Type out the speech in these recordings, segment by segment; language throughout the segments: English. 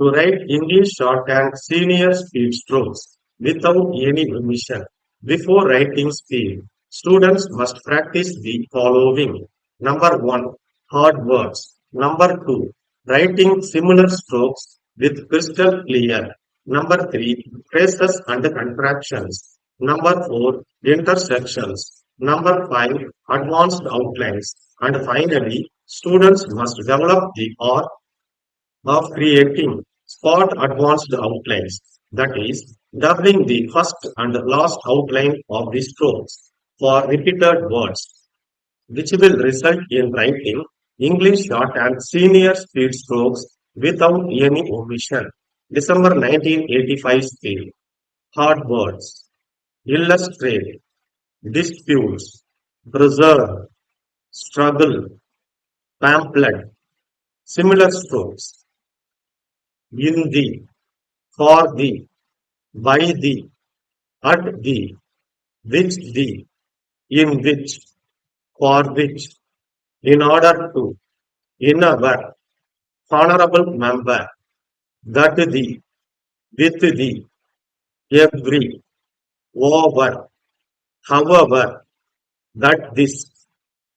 To write English shorthand senior speed strokes without any omission. Before writing speed, students must practice the following. Number one, hard words. Number two, writing similar strokes with crystal clear. Number three, phrases and contractions. Number four, intersections. Number five, advanced outlines. And finally, students must develop the art of creating spot advanced outlines, that is, doubling the first and last outline of the strokes for repeated words, which will result in writing English shorthand senior speed strokes without any omission. December 1985 speed. Hard words. Illustrate. Disputes. Preserve. Struggle. Pamphlet. Similar strokes. In the, for the, by the, at the, which the, in which, for which, in order to, in our, honorable member, that the, with the, every, over, however, that this,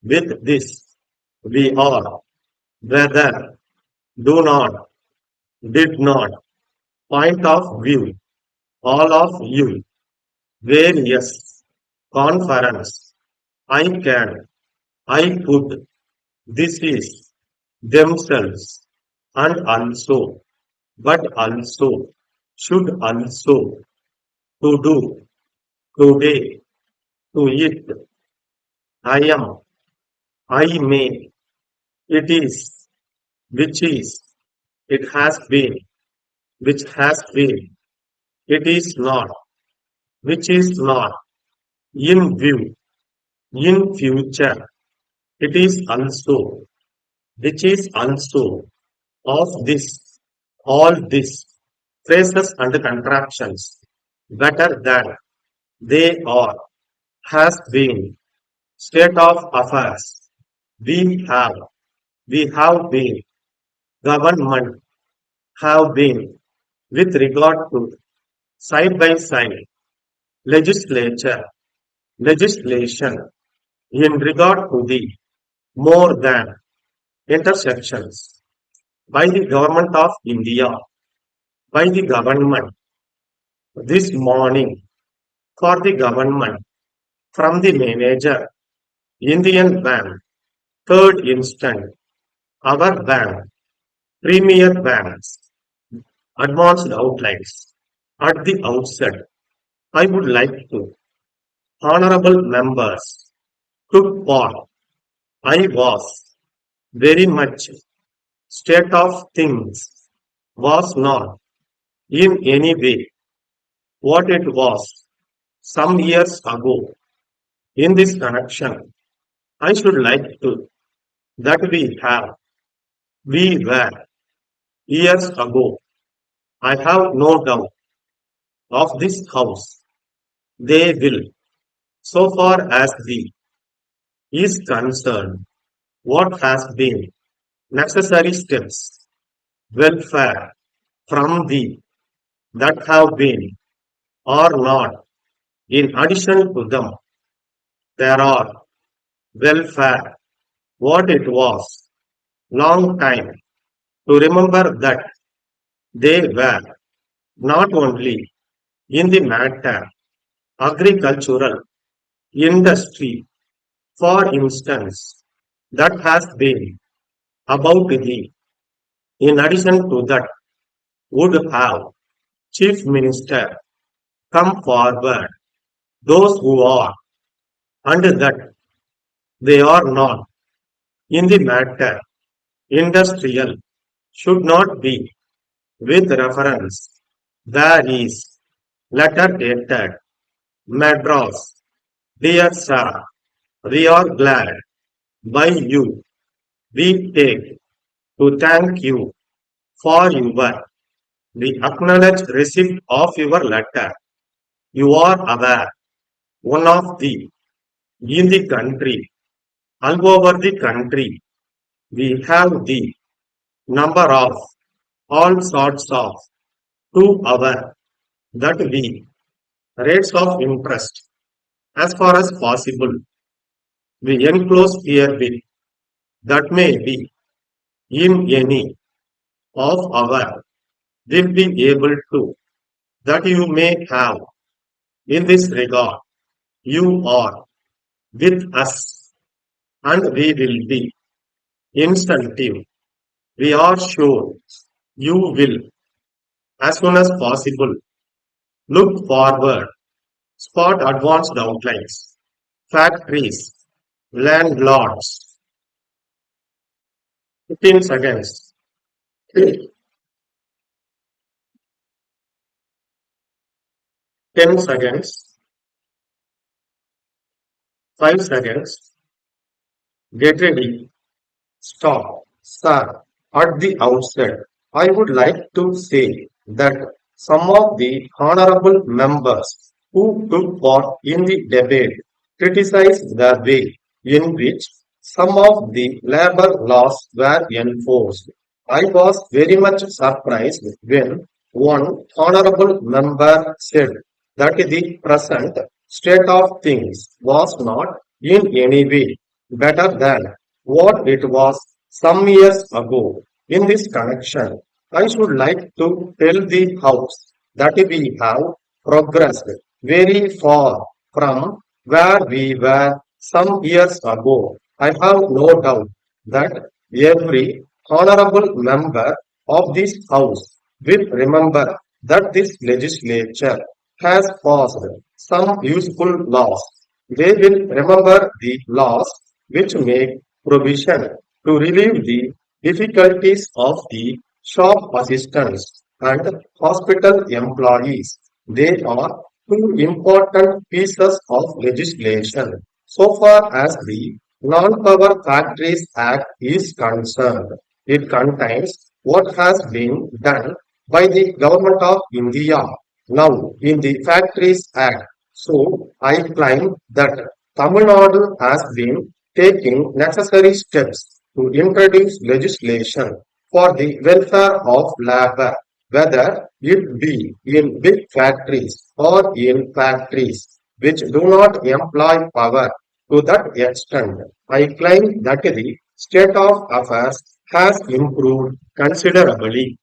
with this, we are, whether, do not, did not, point of view, all of you, various, conference, I can, I could, this is, themselves, and also, but also, should also, to do, today, to it, I am, I may, it is, which is, it has been, which has been, it is not, which is not, in view, in future, it is also, which is also, of this, all this, phrases and contractions, better than, they are, has been, state of affairs, we have, we have been, government, have been, with regard to, side by side, legislature, legislation, in regard to the, more than, intersections, by the government of India, by the government, this morning, for the government, from the manager, Indian Bank, third instant, our bank, premier banks, advanced outlines. At the outset, I would like to, honorable members, took part, I was, very much, state of things, was not, in any way, what it was, some years ago. In this connection, I should like to, that we were, years ago, I have no doubt, of this house, they will, so far as the, is concerned, what has been, necessary steps, welfare, from the, that have been, or not, in addition to them, there are, welfare, what it was, long time, to remember that, they were, not only, in the matter, agricultural, industry, for instance, that has been, about the, in addition to that, would have, chief minister, come forward, those who are, and that, they are not, in the matter, industrial, should not be, with reference, there is, letter dated, Madras, dear sir, we are glad, by you, we take, to thank you, for your, we acknowledge receipt of your letter. You are aware, one of the, in the country, all over the country, we have the, number of, all sorts of, to our, that we, rates of interest, as far as possible, we enclose herewith, that may be, in any of our, will be able to, that you may have, in this regard, you are with us, and we will be incentive. We are sure you will, as soon as possible, look forward, spot advanced outlines, factories, landlords, 15 seconds, 10 seconds, 5 seconds, get ready, stop. Sir, at the outset, I would like to say that some of the honorable members who took part in the debate criticized the way in which some of the labor laws were enforced. I was very much surprised when one honorable member said that the present state of things was not in any way better than what it was some years ago. In this connection, I should like to tell the House that we have progressed very far from where we were some years ago. I have no doubt that every honorable member of this House will remember that this legislature has passed some useful laws. They will remember the laws which make provision to relieve the difficulties of the shop assistants and hospital employees. They are two important pieces of legislation. So far as the Non-Power Factories Act is concerned, it contains what has been done by the Government of India now in the Factories Act. So I claim that Tamil Nadu has been taking necessary steps to introduce legislation for the welfare of labor, whether it be in big factories or in factories which do not employ power to that extent. I claim that the state of affairs has improved considerably.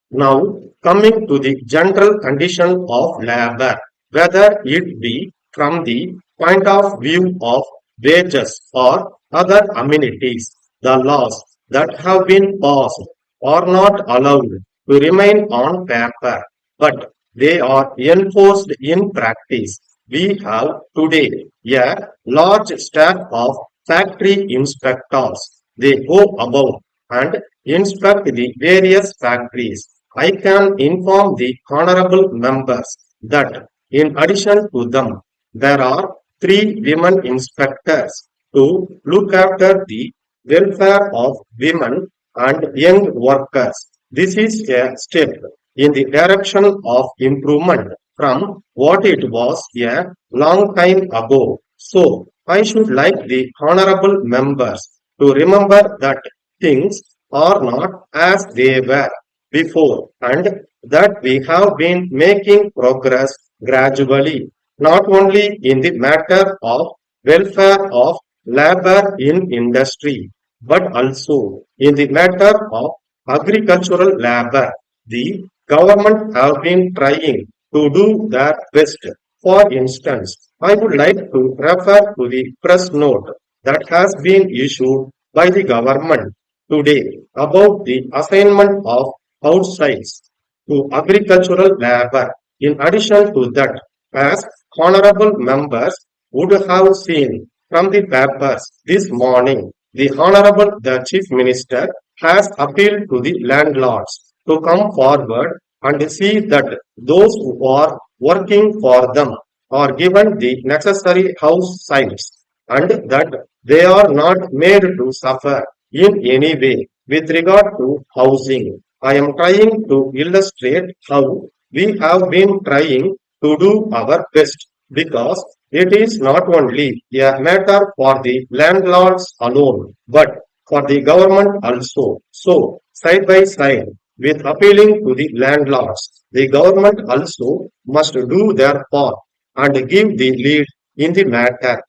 Now, coming to the general condition of labor, whether it be from the point of view of wages or other amenities, the laws that have been passed are not allowed to remain on paper, but they are enforced in practice. We have today a large staff of factory inspectors. They go about and inspect the various factories. I can inform the honorable members that in addition to them, there are three women inspectors to look after the welfare of women and young workers. This is a step in the direction of improvement from what it was a long time ago. So, I should like the honorable members to remember that things are not as they were before and that we have been making progress gradually, not only in the matter of welfare of labor in industry, but also in the matter of agricultural labor. The government have been trying to do their best. For instance, I would like to refer to the press note that has been issued by the government today about the assignment of outsides to agricultural labor. In addition to that, as honorable members would have seen from the papers this morning, the Chief Minister has appealed to the landlords to come forward and see that those who are working for them are given the necessary house sites and that they are not made to suffer in any way with regard to housing. I am trying to illustrate how we have been trying to do our best because it is not only a matter for the landlords alone, but for the government also. So, side by side, with appealing to the landlords. The government also must do their part and give the lead in the matter.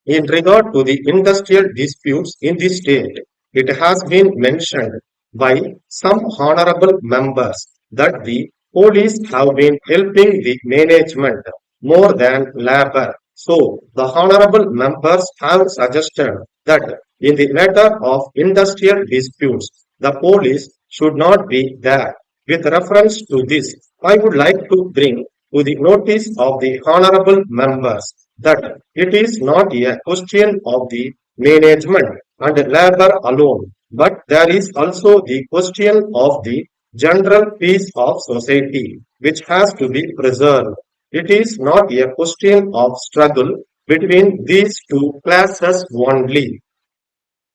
In regard to the industrial disputes in the state, it has been mentioned by some honorable members that the police have been helping the management more than labor. So, the honorable members have suggested that in the matter of industrial disputes, the police should not be there. With reference to this, I would like to bring to the notice of the honorable members that it is not a question of the management and labor alone, but there is also the question of the general peace of society, which has to be preserved. It is not a question of struggle between these two classes only.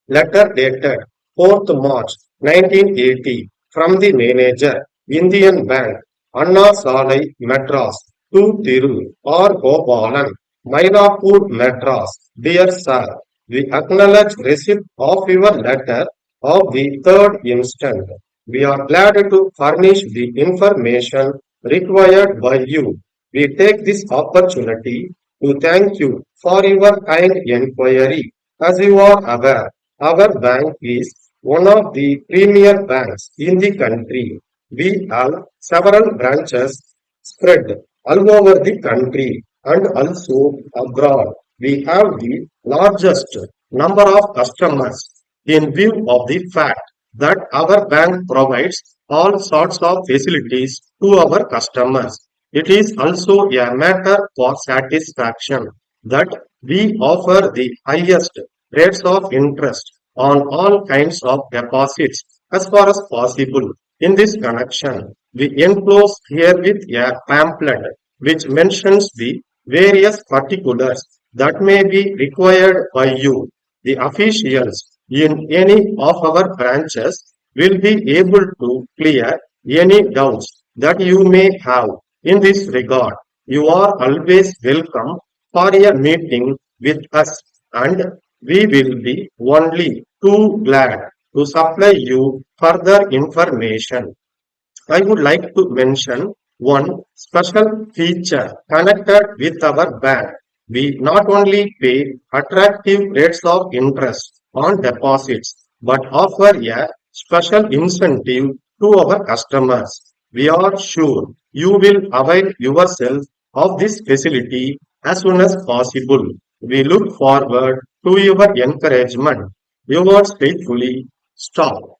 Letter dated 4th March 1980 from the manager, Indian Bank, Anna Salai, Madras, to Thiru or Gopalan, Mylapore, Madras. Dear Sir, we acknowledge receipt of your letter of the 3rd instant. We are glad to furnish the information required by you. We take this opportunity to thank you for your kind inquiry. As you are aware, our bank is one of the premier banks in the country. We have several branches spread all over the country and also abroad. We have the largest number of customers in view of the fact that our bank provides all sorts of facilities to our customers. It is also a matter for satisfaction that we offer the highest rates of interest on all kinds of deposits as far as possible. In this connection, we enclose herewith a pamphlet which mentions the various particulars that may be required by you. The officials in any of our branches will be able to clear any doubts that you may have in this regard. You are always welcome for a meeting with us, and we will be only too glad to supply you further information. I would like to mention one special feature connected with our bank. We not only pay attractive rates of interest on deposits, but offer a special incentive to our customers. We are sure you will avail yourself of this facility as soon as possible. We look forward to your encouragement. Yours faithfully, Stop.